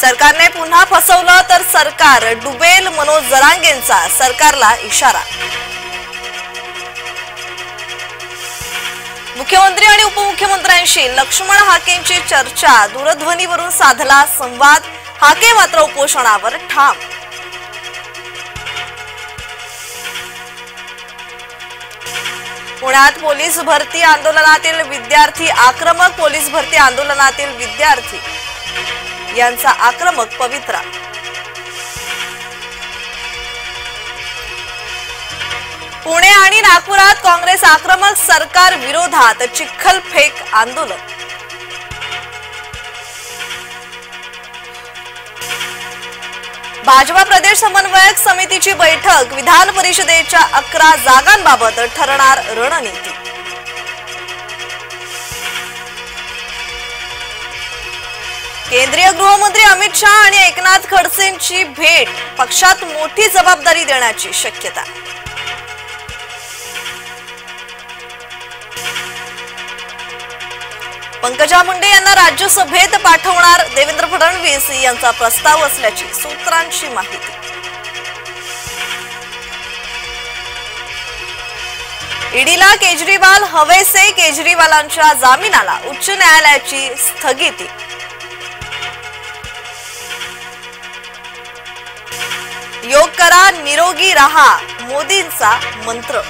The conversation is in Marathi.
सरकारने पुन्हा फसवलं तर सरकार डुबेल, मनोज जरांगेंचा सरकारला इशारा। मुख्यमंत्री आणि उपमुख्यमंत्र्यांशी लक्ष्मण हाकेंची चर्चा, दूरध्वनीवरून साधला संवाद। हाके मात्र उपोषणावर ठाम। पुण्यात पोलीस भरती आंदोलनातील विद्यार्थी आक्रमक। पोलीस भरती आंदोलनातील विद्यार्थी यांचा आक्रमक पवित्रा। पुणे आणि नागपुरात काँग्रेस आक्रमक, सरकार विरोधात चिखलफेक आंदोलन। भाजपा प्रदेश समन्वयक समितीची बैठक, विधान परिषदेच्या 11 जागांबाबत ठरणार रणनीती। केंद्रीय गृहमंत्री अमित शाह आणि एकनाथ खडसेंची भेट, पक्षात मोठी जबाबदारी देण्याची शक्यता। पंकजा मुंडे यांना राज्यसभेत पाठवणार देवेंद्र फडणवीस यांचा प्रस्ताव असल्याची सूत्रांची माहिती। ईडीला केजरीवाल हवेसे, केजरीवालांच्या जामिनाला उच्च न्यायालयाची स्थगिती। योग करा, निरोगी रहा, मोदींचा मंत्र।